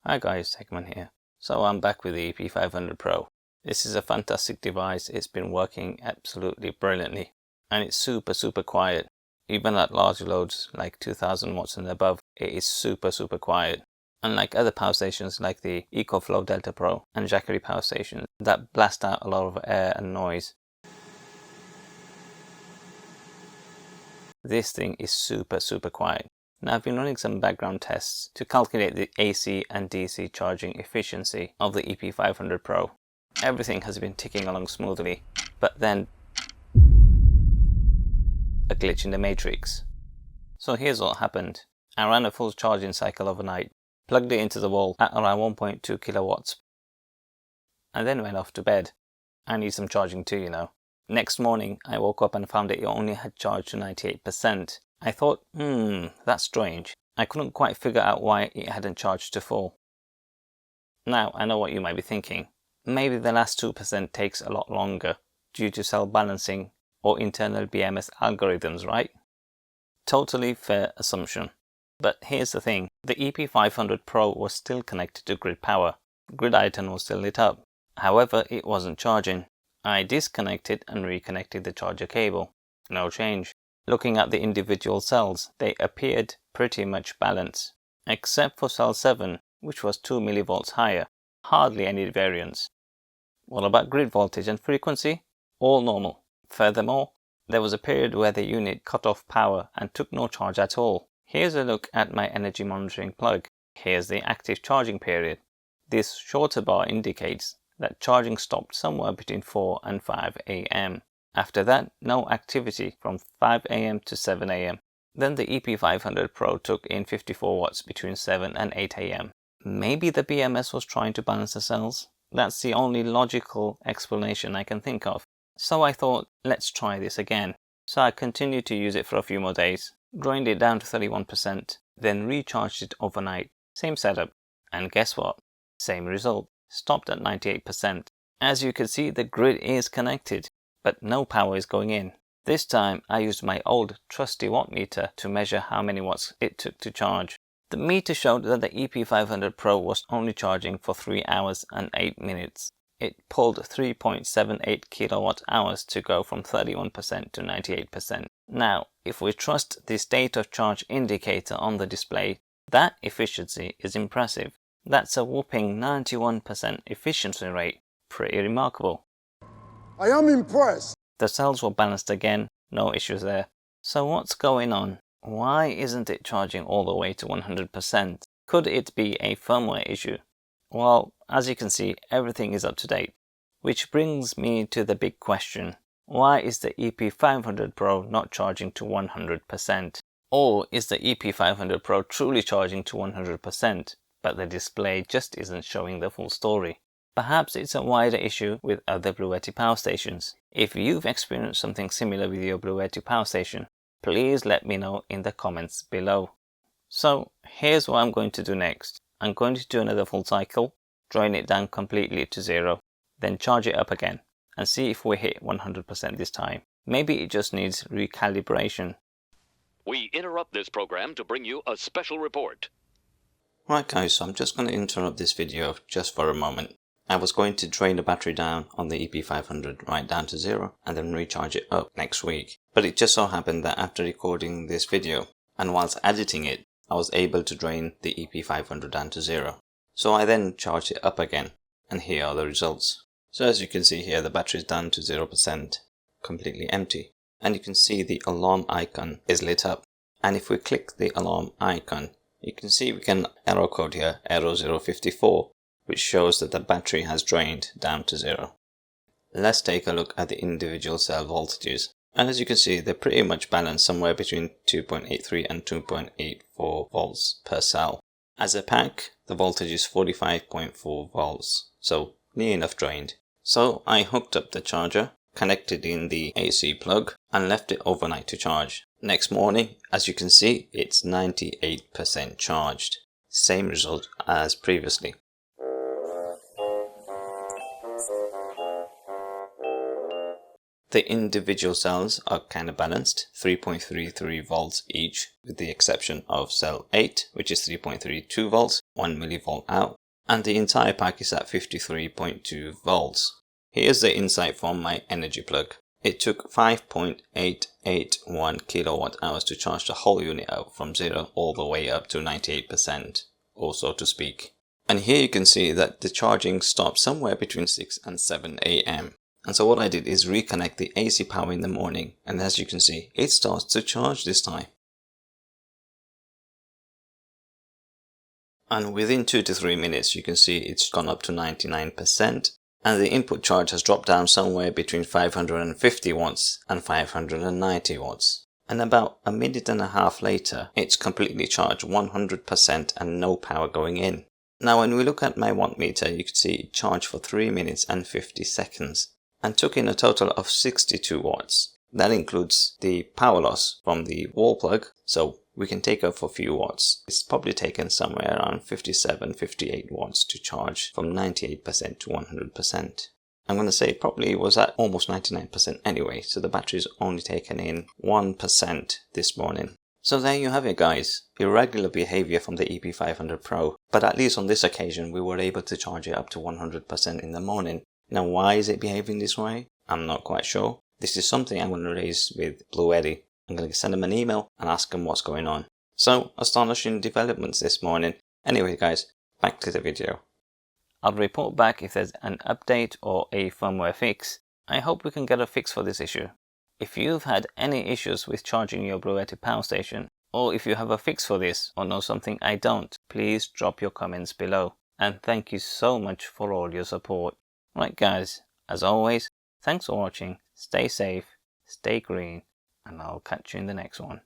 Hi guys, TechMan here. So I'm back with the EP500 Pro. This is a fantastic device. It's been working absolutely brilliantly and it's super quiet. Even at large loads like 2000 watts and above, it is super quiet. Unlike other power stations like the EcoFlow Delta Pro and Jackery power stations that blast out a lot of air and noise, this thing is super quiet. Now I've been running some background tests to calculate the AC and DC charging efficiency of the EP500 Pro. Everything has been ticking along smoothly, but then a glitch in the matrix. So here's what happened. I ran a full charging cycle overnight, plugged it into the wall at around 1.2 kilowatts, and then went off to bed. I need some charging too, you know. Next morning, I woke up and found it only had charged to 98%. I thought, that's strange. I couldn't quite figure out why it hadn't charged to full. Now, I know what you might be thinking. Maybe the last 2% takes a lot longer due to cell balancing or internal BMS algorithms, right? Totally fair assumption. But here's the thing. The EP500 Pro was still connected to grid power. Grid item was still lit up. However, it wasn't charging. I disconnected and reconnected the charger cable. No change. Looking at the individual cells, they appeared pretty much balanced, except for cell 7, which was 2 millivolts higher. Hardly any variance. What about grid voltage and frequency? All normal. Furthermore, there was a period where the unit cut off power and took no charge at all. Here's a look at my energy monitoring plug. Here's the active charging period. This shorter bar indicates that charging stopped somewhere between 4 and 5 AM. After that, no activity from 5 AM to 7 AM. Then the EP500 Pro took in 54 watts between 7 and 8 AM. Maybe the BMS was trying to balance the cells? That's the only logical explanation I can think of. So I thought, let's try this again. So I continued to use it for a few more days, drained it down to 31%, then recharged it overnight. Same setup. And guess what? Same result. Stopped at 98%. As you can see, the grid is connected, but no power is going in. This time I used my old trusty watt meter to measure how many watts it took to charge. The meter showed that the EP500 Pro was only charging for 3 hours and 8 minutes. It pulled 3.78 kilowatt hours to go from 31% to 98%. Now, if we trust the state of charge indicator on the display, that efficiency is impressive. That's a whopping 91% efficiency rate. Pretty remarkable. I am impressed. The cells were balanced again, no issues there. So what's going on? Why isn't it charging all the way to 100%? Could it be a firmware issue? Well, as you can see, everything is up to date. Which brings me to the big question. Why is the EP500 Pro not charging to 100%? Or is the EP500 Pro truly charging to 100%? But the display just isn't showing the full story. Perhaps it's a wider issue with other Bluetti power stations. If you've experienced something similar with your Bluetti power station, please let me know in the comments below. So here's what I'm going to do next. I'm going to do another full cycle, drain it down completely to 0, then charge it up again and see if we hit 100% this time. Maybe it just needs recalibration. We interrupt this program to bring you a special report. Right guys, so I'm just going to interrupt this video just for a moment. I was going to drain the battery down on the EP500 right down to 0 and then recharge it up next week. But it just so happened that after recording this video and whilst editing it, I was able to drain the EP500 down to 0. So I then charged it up again and here are the results. So as you can see here, the battery is down to 0%, completely empty. And you can see the alarm icon is lit up. And if we click the alarm icon, you can see we can error code here, error 054, which shows that the battery has drained down to 0. Let's take a look at the individual cell voltages. And as you can see, they're pretty much balanced somewhere between 2.83 and 2.84 volts per cell. As a pack, the voltage is 45.4 volts, so near enough drained. So I hooked up the charger, connected in the AC plug, and left it overnight to charge. Next morning, as you can see, it's 98% charged. Same result as previously. The individual cells are kind of balanced, 3.33 volts each, with the exception of cell 8, which is 3.32 volts, 1 millivolt out, and the entire pack is at 53.2 volts. Here's the insight from my energy plug. It took 5.881 kilowatt hours to charge the whole unit up from 0 all the way up to 98%, or so to speak. And here you can see that the charging stopped somewhere between 6 and 7 AM. And so what I did is reconnect the AC power in the morning, and as you can see, it starts to charge this time. And within 2 to 3 minutes you can see it's gone up to 99%, and the input charge has dropped down somewhere between 550 watts and 590 watts. And about a minute and a half later, it's completely charged 100% and no power going in. Now when we look at my watt meter, you can see it charged for 3 minutes and 50 seconds. And took in a total of 62 watts. That includes the power loss from the wall plug, so we can take off a few watts. It's probably taken somewhere around 57-58 watts to charge from 98% to 100%. I'm going to say it probably was at almost 99% anyway, so the battery's only taken in 1% this morning. So there you have it guys, irregular behavior from the EP500 Pro, but at least on this occasion we were able to charge it up to 100% in the morning. Now why is it behaving this way? I'm not quite sure. This is something I'm going to raise with Bluetti. I'm going to send them an email and ask them what's going on. So, astonishing developments this morning. Anyway guys, back to the video. I'll report back if there's an update or a firmware fix. I hope we can get a fix for this issue. If you've had any issues with charging your Bluetti power station, or if you have a fix for this or know something I don't, please drop your comments below. And thank you so much for all your support. Right guys, as always, thanks for watching, stay safe, stay green, and I'll catch you in the next one.